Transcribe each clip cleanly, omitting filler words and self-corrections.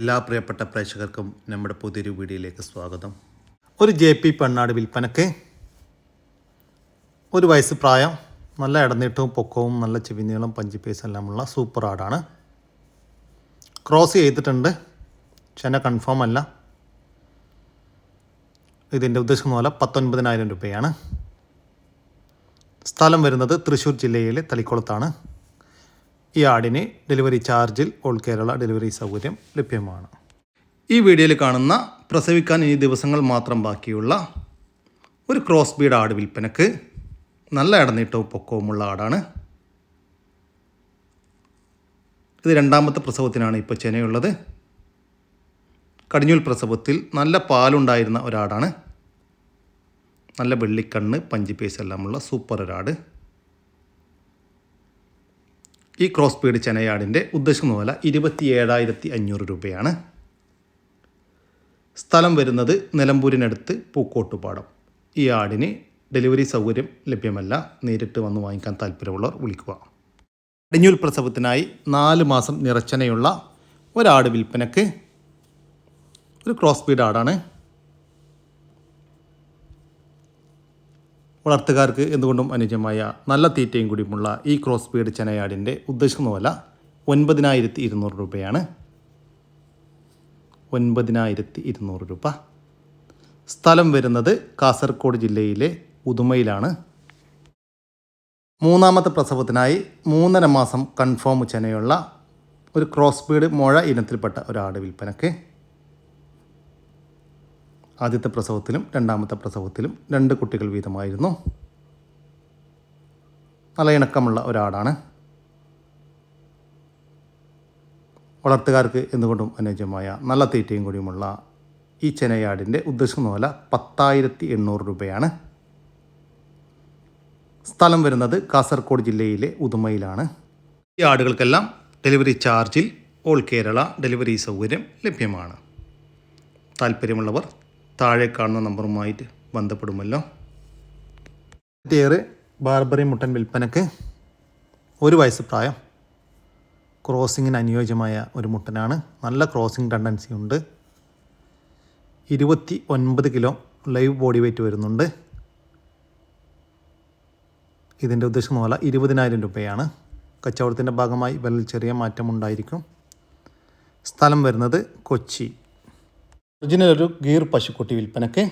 എല്ലാ പ്രിയപ്പെട്ട പ്രേക്ഷകർക്കും നമ്മുടെ പുതിയൊരു വീഡിയോയിലേക്ക് സ്വാഗതം. ഒരു JP പെണ്ണാട് വിൽപ്പനക്ക്. 1 വയസ്സ് പ്രായം, നല്ല ഇടനീട്ടവും പൊക്കവും നല്ല ചെവിനീളം പഞ്ചിപ്പേസ് എല്ലാമുള്ള സൂപ്പർ ആടാണ്. ക്രോസ് ചെയ്തിട്ടുണ്ട്, ചെന കൺഫേം അല്ല. ഇതിൻ്റെ ഉദ്ദേശം പോലെ 19,000 രൂപയാണ്. സ്ഥലം വരുന്നത് തൃശ്ശൂർ ജില്ലയിലെ തളിക്കുളത്താണ്. ഈ ആടിന് ഡെലിവറി ചാർജിൽ ഓൾ കേരള ഡെലിവറി സൗകര്യം ലഭ്യമാണ്. ഈ വീഡിയോയിൽ കാണുന്ന പ്രസവിക്കാൻ ഇനി ദിവസങ്ങൾ മാത്രം ബാക്കിയുള്ള ഒരു ക്രോസ് ബീഡ് ആട് വിൽപ്പനക്ക്. നല്ല ഇടനീട്ടവും പൊക്കവുമുള്ള ആടാണ്. ഇത് 2ാമത്തെ പ്രസവത്തിനാണ് ഇപ്പോൾ ചെനയുള്ളത്. കടിഞ്ഞൂൽ പ്രസവത്തിൽ നല്ല പാലുണ്ടായിരുന്ന ഒരാടാണ്. നല്ല വെള്ളിക്കണ്ണ് പഞ്ചിപ്പേസ് എല്ലാമുള്ള സൂപ്പർ ഒരാട്. ഈ ക്രോസ് ബീഡ് ചെനയാടിൻ്റെ ഉദ്ദേശിക്കുന്ന വില 27,500 രൂപയാണ്. സ്ഥലം വരുന്നത് നിലമ്പൂരിനടുത്ത് പൂക്കോട്ടുപാടം. ഈ ആടിന് ഡെലിവറി സൗകര്യം ലഭ്യമല്ല. നേരിട്ട് വന്ന് വാങ്ങിക്കാൻ താല്പര്യമുള്ളവർ വിളിക്കുക. കടിഞ്ഞൂൽ പ്രസവത്തിനായി 4 മാസം നിറച്ചനയുള്ള ഒരാട് വിൽപ്പനക്ക്. ഒരു ക്രോസ് ബീഡ് ആടാണ്. വളർത്തുകാർക്ക് എന്തുകൊണ്ടും അനുയോജ്യമായ നല്ല തീറ്റയും കൂടിയുമുള്ള ഈ ക്രോസ് ബീഡ് ചെനയാടിൻ്റെ ഉദ്ദേശിക്കുന്ന വില 9,200 രൂപയാണ്. 9,200 രൂപ. സ്ഥലം വരുന്നത് കാസർഗോഡ് ജില്ലയിലെ ഉദുമയിലാണ്. 3ാമത്തെ പ്രസവത്തിനായി 3.5 മാസം കൺഫേം ചെനയുള്ള ഒരു ക്രോസ് ബീഡ് മുഴ ഇനത്തിൽപ്പെട്ട ഒരാട് വിൽപ്പനക്ക്. ആദ്യത്തെ പ്രസവത്തിലും 2ാമത്തെ പ്രസവത്തിലും 2 കുട്ടികൾ വീതമായിരുന്നു. നല്ല ഇണക്കമുള്ള ഒരാടാണ്. വളർത്തുകാർക്ക് എന്തുകൊണ്ടും അനുയോജ്യമായ നല്ല തീറ്റയും കൂടിയുമുള്ള ഈ ചെനയാടിൻ്റെ ഉദ്ദേശിക്കുന്ന വില 10,800 രൂപയാണ്. സ്ഥലം വരുന്നത് കാസർഗോഡ് ജില്ലയിലെ ഉദുമയിലാണ്. ഈ ആടുകൾക്കെല്ലാം ഡെലിവറി ചാർജിൽ ഓൾ കേരള ഡെലിവറി സൗകര്യം ലഭ്യമാണ്. താല്പര്യമുള്ളവർ താഴെ കാണുന്ന നമ്പറുമായിട്ട് ബന്ധപ്പെടുമല്ലോ. ബാർബറി മുട്ടൻ വിൽപ്പനക്ക്. 1 വയസ്സ് പ്രായം, ക്രോസിങ്ങിന് അനുയോജ്യമായ ഒരു മുട്ടനാണ്. നല്ല ക്രോസിങ് ടെൻഡൻസി ഉണ്ട്. 29 കിലോ ലൈവ് ബോഡി വെയ്റ്റ് വരുന്നുണ്ട്. ഇതിൻ്റെ ഉദ്ദേശം പോലെ 20,000 രൂപയാണ്. കച്ചവടത്തിൻ്റെ ഭാഗമായി വിലയിൽ ചെറിയ മാറ്റമുണ്ടായിരിക്കും. സ്ഥലം വരുന്നത് കൊച്ചി. ഒറിജിനൽ ഒരു ഗീർ പശുക്കുട്ടി വിൽപ്പനക്ക്.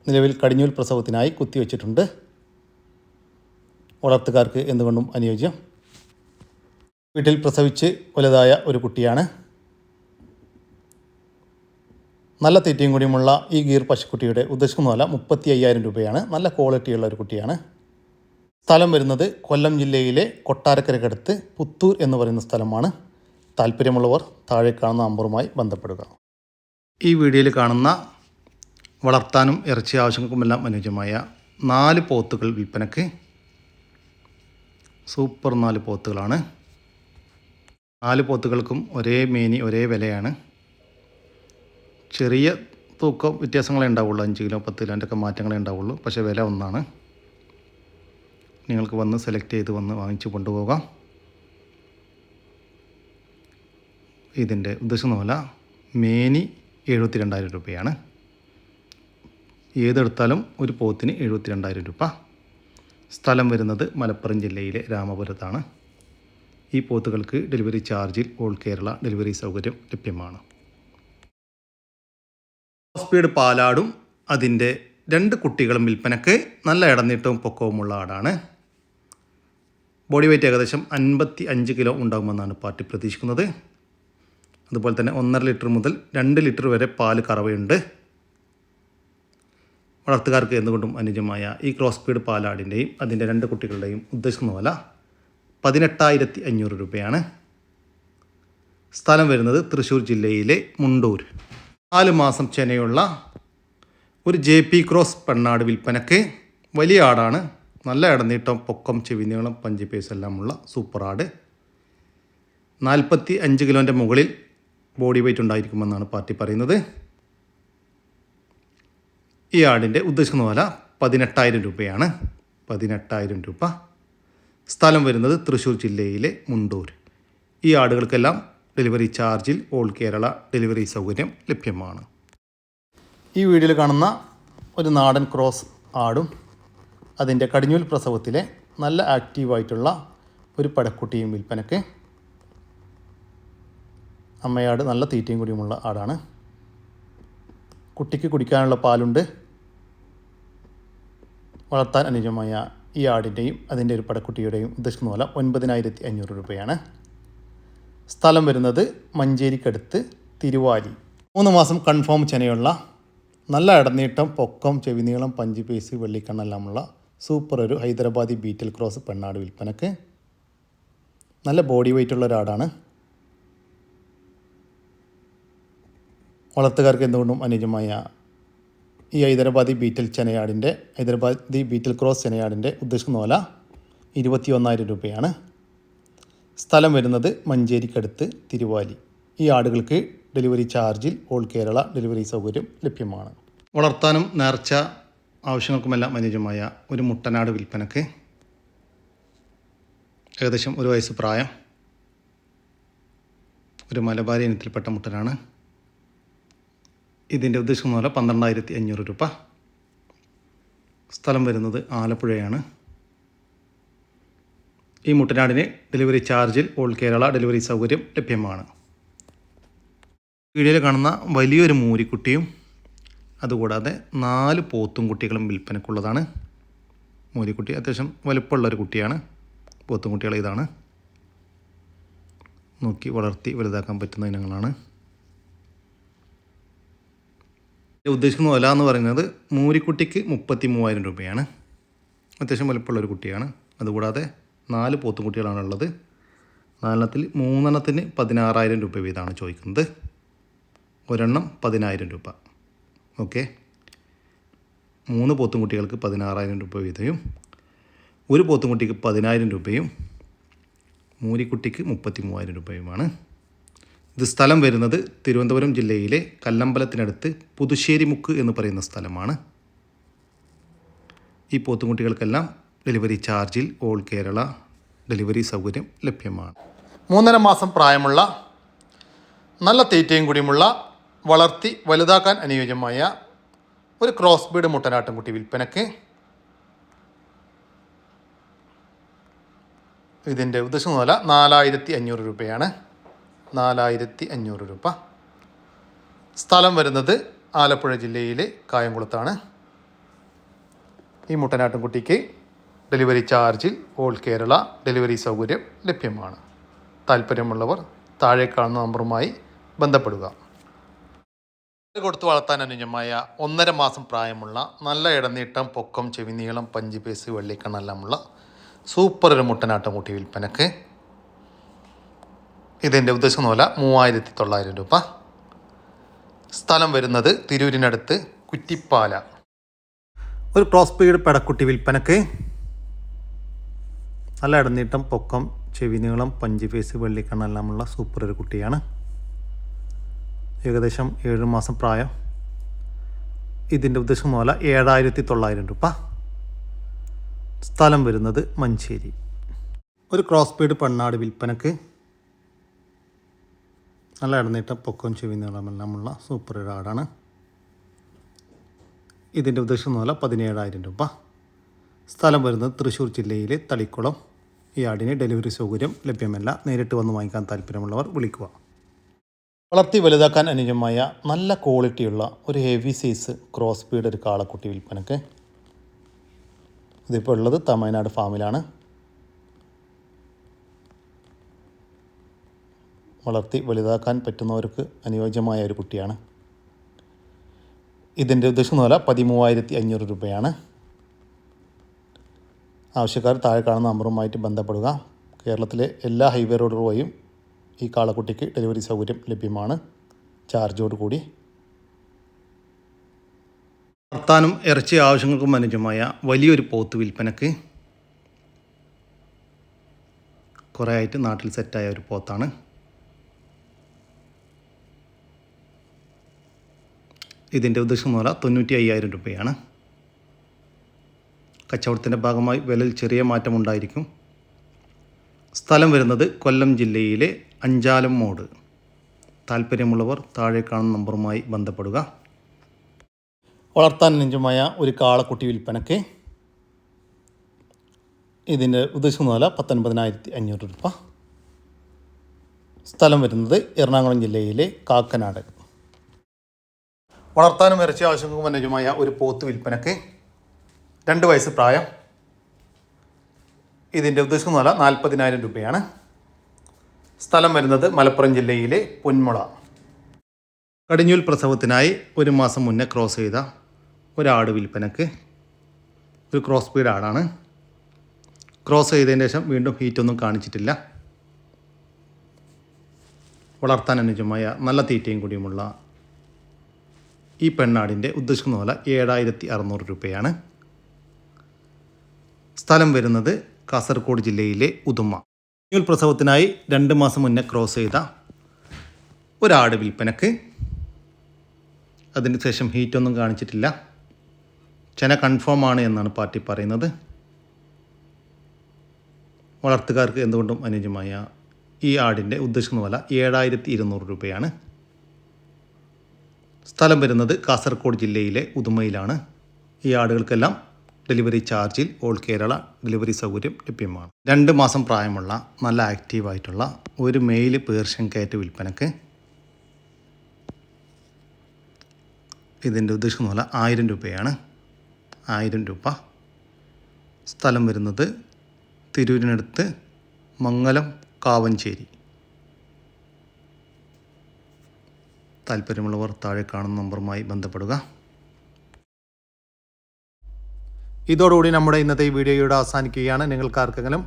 നിലവിൽ കടിഞ്ഞൂൽ പ്രസവത്തിനായി കുത്തിവെച്ചിട്ടുണ്ട്. വളർത്തുകാർക്ക് എന്തുകൊണ്ടും അനുയോജ്യം. വീട്ടിൽ പ്രസവിച്ച് വലുതായ ഒരു കുട്ടിയാണ്. നല്ല തീറ്റയും കൂടിയുമുള്ള ഈ ഗീർ പശുക്കുട്ടിയുടെ ഉദ്ദേശിക്കുന്ന വില 35,000 രൂപയാണ്. നല്ല ക്വാളിറ്റിയുള്ള ഒരു കുട്ടിയാണ്. സ്ഥലം വരുന്നത് കൊല്ലം ജില്ലയിലെ കൊട്ടാരക്കരക്കടുത്ത് പുത്തൂർ എന്ന് പറയുന്ന സ്ഥലമാണ്. താല്പര്യമുള്ളവർ താഴെ കാണുന്ന നമ്പറുമായി ബന്ധപ്പെടുക. ഈ വീഡിയോയിൽ കാണുന്ന വളർത്താനും ഇറച്ചി ആവശ്യങ്ങൾക്കുമെല്ലാം അനുയോജ്യമായ 4 പോത്തുകൾ വിൽപ്പനക്ക്. സൂപ്പർ 4 പോത്തുകളാണ്. 4 പോത്തുകൾക്കും ഒരേ മേനി ഒരേ വിലയാണ്. ചെറിയ തൂക്കം വ്യത്യാസങ്ങളേ ഉണ്ടാവുള്ളൂ. 5 കിലോ 10 കിലോൻ്റെ ഒക്കെ മാറ്റങ്ങളേ ഉണ്ടാവുള്ളൂ. പക്ഷേ വില ഒന്നാണ്. നിങ്ങൾക്ക് വന്ന് സെലക്ട് ചെയ്ത് വന്ന് വാങ്ങിച്ച് കൊണ്ടുപോകാം. ഇതിൻ്റെ ഉദ്ദേശിക്കുന്ന വില മേനി 72,000 രൂപയാണ്. ഏതെടുത്താലും ഒരു പോത്തിന് 72,000 രൂപ. സ്ഥലം വരുന്നത് മലപ്പുറം ജില്ലയിലെ രാമപുരത്താണ്. ഈ പോത്തുകൾക്ക് ഡെലിവറി ചാർജിൽ ഓൾ കേരള ഡെലിവറി സൗകര്യം ലഭ്യമാണ്. സ്പീഡ് പാലാടും അതിൻ്റെ 2 കുട്ടികളും വിൽപ്പനക്ക്. നല്ല ഇടനീട്ടവും പൊക്കവുമുള്ള ആടാണ്. ബോഡി വെയ്റ്റ് ഏകദേശം 55 കിലോ ഉണ്ടാകുമെന്നാണ് പാർട്ടി പ്രതീക്ഷിക്കുന്നത്. അതുപോലെ തന്നെ 1.5 ലിറ്റർ മുതൽ 2 ലിറ്റർ വരെ പാല് കറവയുണ്ട്. വളർത്തുകാർക്ക് എന്തുകൊണ്ടും അനുയോജ്യമായ ഈ ക്രോസ് ബീഡ് പാലാടിൻ്റെയും അതിൻ്റെ 2 കുട്ടികളുടെയും ഉദ്ദേശിക്കുന്ന വില 18,500 രൂപയാണ്. സ്ഥലം വരുന്നത് തൃശ്ശൂർ ജില്ലയിലെ മുണ്ടൂർ. 4 മാസം ചെനയുള്ള ഒരു JP ക്രോസ് പെണ്ണാട് വിൽപ്പനക്ക്. വലിയ ആടാണ്. നല്ല ഇടനീട്ടം പൊക്കം ചെവിനീളം പഞ്ചിപ്പേസ് എല്ലാമുള്ള സൂപ്പർ ആട്. 45 കിലോൻ്റെ മുകളിൽ ബോഡി വെയ്റ്റ് ഉണ്ടായിരിക്കുമെന്നാണ് പാർട്ടി പറയുന്നത്. ഈ ആടിൻ്റെ ഉദ്ദേശിക്കുന്ന വില 18,000 രൂപയാണ്. 18,000 രൂപ. സ്ഥലം വരുന്നത് തൃശ്ശൂർ ജില്ലയിലെ മുണ്ടൂർ. ഈ ആടുകൾക്കെല്ലാം ഡെലിവറി ചാർജിൽ ഓൾ കേരള ഡെലിവറി സൗകര്യം ലഭ്യമാണ്. ഈ വീഡിയോയിൽ കാണുന്ന ഒരു നാടൻ ക്രോസ് ആടും അതിൻ്റെ കടിഞ്ഞൂൽ പ്രസവത്തിലെ നല്ല ആക്റ്റീവായിട്ടുള്ള ഒരു പടക്കുട്ടിയും വിൽപ്പനയ്ക്ക്. അമ്മയാട് നല്ല തീറ്റയും കൂടിയുമുള്ള ആടാണ്. കുട്ടിക്ക് കുടിക്കാനുള്ള പാലുണ്ട്. വളർത്താൻ അനുയോജ്യമായ ഈ ആടിൻ്റെയും അതിൻ്റെ ഒരു പടക്കുട്ടിയുടെയും ഉദ്ദേശിക്കുന്ന വില 9500 രൂപയാണ്. സ്ഥലം വരുന്നത് മഞ്ചേരിക്കടുത്ത് തിരുവാലി. 3 മാസം കൺഫേം ചെനയുള്ള നല്ല ഇടനീട്ടം, പൊക്കം, ചെവിനീളം, പഞ്ച് പേസ്, വെള്ളിക്കണ്ണെല്ലാമുള്ള സൂപ്പർ ഒരു ഹൈദരാബാദി ബീറ്റൽ ക്രോസ് പെണ്ണാട് വിൽപ്പനക്ക്. നല്ല ബോഡി വെയ്റ്റുള്ള ഒരാടാണ്. വളർത്തുകാർക്ക് എന്തുകൊണ്ടും അനുയോജ്യമായ ഈ ഹൈദരാബാദി ബീറ്റൽ ക്രോസ് ചെനയാടിൻ്റെ ഉദ്ദേശിക്കുന്ന വില 21000 രൂപയാണ്. സ്ഥലം വരുന്നത് മഞ്ചേരിക്കടുത്ത് തിരുവാലി. ഈ ആടുകൾക്ക് ഡെലിവറി ചാർജിൽ ഓൾ കേരള ഡെലിവറി സൗകര്യം ലഭ്യമാണ്. വളർത്താനും നേർച്ച ആവശ്യങ്ങൾക്കുമെല്ലാം അനുയോജ്യമായ ഒരു മുട്ടനാട് വിൽപ്പനക്ക്. ഏകദേശം 1 വയസ്സ് പ്രായം. ഒരു മലബാരി ഇനത്തിൽപ്പെട്ട മുട്ടനാണ്. ഇതിൻ്റെ ഉദ്ദേശിക്കുന്ന വില 12500 രൂപ. സ്ഥലം വരുന്നത് ആലപ്പുഴയാണ്. ഈ മുട്ടനാടിന് ഡെലിവറി ചാർജിൽ ഓൾ കേരള ഡെലിവറി സൗകര്യം ലഭ്യമാണ്. വീഡിയോയിൽ കാണുന്ന വലിയൊരു മൂരിക്കുട്ടിയും അതുകൂടാതെ 4 പോത്തും കുട്ടികളും വിൽപ്പനക്കുള്ളതാണ്. മൂരിക്കുട്ടി അത്യാവശ്യം വലുപ്പമുള്ളൊരു കുട്ടിയാണ്. പോത്തും കുട്ടികൾ ഇതാണ്. നോക്കി വളർത്തി വലുതാക്കാൻ പറ്റുന്ന ഇനങ്ങളാണ്. ഉദ്ദേശിക്കുന്ന വില എന്ന് പറയുന്നത് മൂരിക്കുട്ടിക്ക് 33000 രൂപയാണ്. അത്യാവശ്യം വലുപ്പമുള്ളൊരു കുട്ടിയാണ്. അതുകൂടാതെ 4 പോത്തും കുട്ടികളാണുള്ളത്. 4 3 16,000 രൂപ വീതമാണ് ചോദിക്കുന്നത്. ഒരെണ്ണം 10000 രൂപ. ഓക്കെ, 3 പോത്തും കുട്ടികൾക്ക് 16,000 രൂപ വീതവും ഒരു പോത്തും കുട്ടിക്ക് 10,000 രൂപയും മൂരിക്കുട്ടിക്ക് 33,000 രൂപയുമാണ്. ഇത് സ്ഥലം വരുന്നത് തിരുവനന്തപുരം ജില്ലയിലെ കല്ലമ്പലത്തിനടുത്ത് പുതുശ്ശേരിമുക്ക് എന്ന് പറയുന്ന സ്ഥലമാണ്. ഈ പോത്തുകുട്ടികൾക്കെല്ലാം ഡെലിവറി ചാർജിൽ ഓൾ കേരള ഡെലിവറി സൗകര്യം ലഭ്യമാണ്. 3.5 മാസം പ്രായമുള്ള നല്ല തീറ്റയും കൂടിയുമുള്ള വളർത്തി വലുതാക്കാൻ അനുയോജ്യമായ ഒരു ക്രോസ് ബീഡ് മുട്ടനാട്ടുംകുട്ടി വിൽപ്പനക്ക്. ഇതിൻ്റെ ഉദ്ദേശിക്കുന്ന വില 4500 രൂപയാണ്. 4500 രൂപ. സ്ഥലം വരുന്നത് ആലപ്പുഴ ജില്ലയിലെ കായംകുളത്താണ്. ഈ മുട്ടനാട്ടുംകുട്ടിക്ക് ഡെലിവറി ചാർജിൽ ഓൾ കേരള ഡെലിവറി സൗകര്യം ലഭ്യമാണ്. താല്പര്യമുള്ളവർ താഴെ കാണുന്ന നമ്പറുമായി ബന്ധപ്പെടുക. കൊടുത്ത് വളർത്താൻ അനുയോജ്യമായ 1.5 മാസം പ്രായമുള്ള നല്ല ഇടനീട്ടം, പൊക്കം, ചെവിനീളം, പഞ്ച് പേസ്, വെള്ളിക്കണ്ണെല്ലാമുള്ള സൂപ്പർ ഒരു മുട്ടനാട്ടുംകുട്ടി വിൽപ്പനക്ക്. ഇതിൻ്റെ ഉദ്ദേശിക്കുന്ന വില 3900 രൂപ. സ്ഥലം വരുന്നത് തിരൂരിനടുത്ത് കുറ്റിപ്പാല. ഒരു ക്രോസ് ബീഡ് പെടക്കുട്ടി വിൽപ്പനക്ക്. നല്ല ഇടനീട്ടം, പൊക്കം, ചെവിനീളം, പഞ്ച് ഫേസ്, വെള്ളിക്കണ്ണെല്ലാമുള്ള സൂപ്പർ ഒരു കുട്ടിയാണ്. ഏകദേശം 7 മാസം പ്രായം. ഇതിൻ്റെ ഉദ്ദേശിക്കുന്ന വില 7900 രൂപ. സ്ഥലം വരുന്നത് മഞ്ചേരി. ഒരു ക്രോസ് ബീഡ് പെണ്ണാട് വിൽപ്പനക്ക്. നല്ല ഇടനീട്ടം, പൊക്കം, ചെവിനീളമെല്ലാമുള്ള സൂപ്പർ ഒരു ആടാണ്. ഇതിൻ്റെ ഉദ്ദേശിക്കുന്ന വില 17000 രൂപ. സ്ഥലം വരുന്നത് തൃശ്ശൂർ ജില്ലയിലെ തളിക്കുളം. ഈ ആടിന് ഡെലിവറി സൗകര്യം ലഭ്യമല്ല. നേരിട്ട് വന്ന് വാങ്ങിക്കാൻ താല്പര്യമുള്ളവർ വിളിക്കുക. വളർത്തി വലുതാക്കാൻ അനുയോജ്യമായ നല്ല ക്വാളിറ്റിയുള്ള ഒരു ഹെവി സൈസ് ക്രോസ് ബീഡ് ഒരു കാളക്കുട്ടി വിൽപ്പനക്ക്. ഇതിപ്പോൾ ഉള്ളത് തമിഴ്നാട് ഫാമിലാണ്. വളർത്തി വലുതാക്കാൻ പറ്റുന്നവർക്ക് അനുയോജ്യമായ ഒരു കുട്ടിയാണ്. ഇതിൻ്റെ ഉദ്ദേശിക്കുന്ന വില 13500 രൂപയാണ്. ആവശ്യക്കാർ താഴെ കാണുന്ന നമ്പറുമായിട്ട് ബന്ധപ്പെടുക. കേരളത്തിലെ എല്ലാ ഹൈവേ റോഡ് വഴിയും ഈ കാളക്കുട്ടിക്ക് ഡെലിവറി സൗകര്യം ലഭ്യമാണ്, ചാർജോട് കൂടി. വളർത്താനും ഇറച്ചി ആവശ്യങ്ങൾക്കും അനുയോജ്യമായ വലിയൊരു പോത്ത് വിൽപ്പനക്ക്. കുറേ ആയിട്ട് നാട്ടിൽ സെറ്റായ ഒരു പോത്താണ്. ഇതിൻ്റെ ഉദ്ദേശിക്കുന്ന വില 95000 രൂപയാണ്. കച്ചവടത്തിൻ്റെ ഭാഗമായി വിലയിൽ ചെറിയ മാറ്റമുണ്ടായിരിക്കും. സ്ഥലം വരുന്നത് കൊല്ലം ജില്ലയിലെ അഞ്ചാലം മോഡ്. താല്പര്യമുള്ളവർ താഴെ കാണുന്ന നമ്പറുമായി ബന്ധപ്പെടുക. വളർത്താൻ അനുയോജ്യമായ ഒരു കാളക്കുട്ടി വിൽപ്പനയ്ക്ക്. ഇതിൻ്റെ ഉദ്ദേശിക്കുന്ന വില 19,500 രൂപ. സ്ഥലം വരുന്നത് എറണാകുളം ജില്ലയിലെ കാക്കനാട്. വളർത്താനും ഇറച്ചി ആവശ്യങ്ങൾക്കും അനുയോജ്യമായ ഒരു പോത്ത് വിൽപ്പനയ്ക്ക്. 2 വയസ്സ് പ്രായം. ഇതിൻ്റെ ഉദ്ദേശിക്കുന്ന വില 40,000 രൂപയാണ്. സ്ഥലം വരുന്നത് മലപ്പുറം ജില്ലയിലെ പൊന്മുള. കടിഞ്ഞൂൽ പ്രസവത്തിനായി 1 മാസം മുന്നേ ക്രോസ് ചെയ്ത ഒരാട് വിൽപ്പനയ്ക്ക്. ഒരു ക്രോസ് ബ്രീഡ് ആടാണ്. ക്രോസ് ചെയ്തതിന് ശേഷം വീണ്ടും ഹീറ്റൊന്നും കാണിച്ചിട്ടില്ല. വളർത്താൻ അനുയോജ്യമായ നല്ല തീറ്റയും കൂടിയുമുള്ള ഈ പെണ്ണാടിൻ്റെ ഉദ്ദേശിക്കുന്ന വില 7,600 രൂപയാണ്. സ്ഥലം വരുന്നത് കാസർഗോഡ് ജില്ലയിലെ ഉദുമ. കടിഞ്ഞൂൽ പ്രസവത്തിനായി 2 മാസം മുന്നേ ക്രോസ് ചെയ്ത ഒരാട് വിൽപ്പനയ്ക്ക്. അതിന് ശേഷം ഹീറ്റൊന്നും കാണിച്ചിട്ടില്ല. ചെന കൺഫേം ആണ് എന്നാണ് പാർട്ടി പറയുന്നത്. വളർത്തുകാർക്ക് എന്തുകൊണ്ടും അനുയോജ്യമായ ഈ ആടിൻ്റെ ഉദ്ദേശിക്കുന്ന വില 7,200 രൂപയാണ്. സ്ഥലം വരുന്നത് കാസർഗോഡ് ജില്ലയിലെ ഉദുമയിലാണ്. ഈ ആടുകൾക്കെല്ലാം ഡെലിവറി ചാർജിൽ ഓൾ കേരള ഡെലിവറി സൗകര്യം ലഭ്യമാണ്. 2 മാസം പ്രായമുള്ള നല്ല ആക്റ്റീവായിട്ടുള്ള ഒരു മെയിൽ പേർഷ്യൻ കാറ്റ് വിൽപ്പനയ്ക്ക്. ഇതിൻ്റെ ഉദ്ദേശിക്കുന്ന വില 1000 രൂപയാണ്. 1000 രൂപ. സ്ഥലം വരുന്നത് തിരൂരിനടുത്ത് മംഗലം കാവഞ്ചേരി. താല്പര്യമുള്ളവർ താഴെ കാണുന്ന നമ്പറുമായി ബന്ധപ്പെടുക. ഇതോടുകൂടി നമ്മുടെ ഇന്നത്തെ ഈ വീഡിയോയുടെ അവസാനിക്കുകയാണ്. നിങ്ങൾക്കാർക്കെങ്കിലും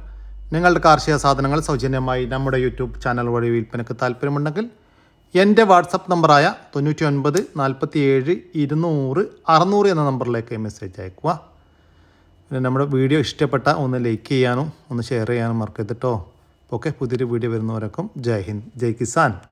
നിങ്ങളുടെ കാർഷിക സാധനങ്ങൾ സൗജന്യമായി നമ്മുടെ യൂട്യൂബ് ചാനൽ വഴി വിൽപ്പനയ്ക്ക് താല്പര്യമുണ്ടെങ്കിൽ എൻ്റെ വാട്സപ്പ് നമ്പറായ 99 47 200 600 എന്ന നമ്പറിലേക്ക് മെസ്സേജ് അയക്കുക. പിന്നെ നമ്മുടെ വീഡിയോ ഇഷ്ടപ്പെട്ട ഒന്ന് ലൈക്ക് ചെയ്യാനും ഒന്ന് ഷെയർ ചെയ്യാനും മറക്കരുത് കേട്ടോ. ഓക്കെ, പുതിയൊരു വീഡിയോ വരുന്നവരൊക്കെ ജയ് ഹിന്ദ്, ജയ് കിസാൻ.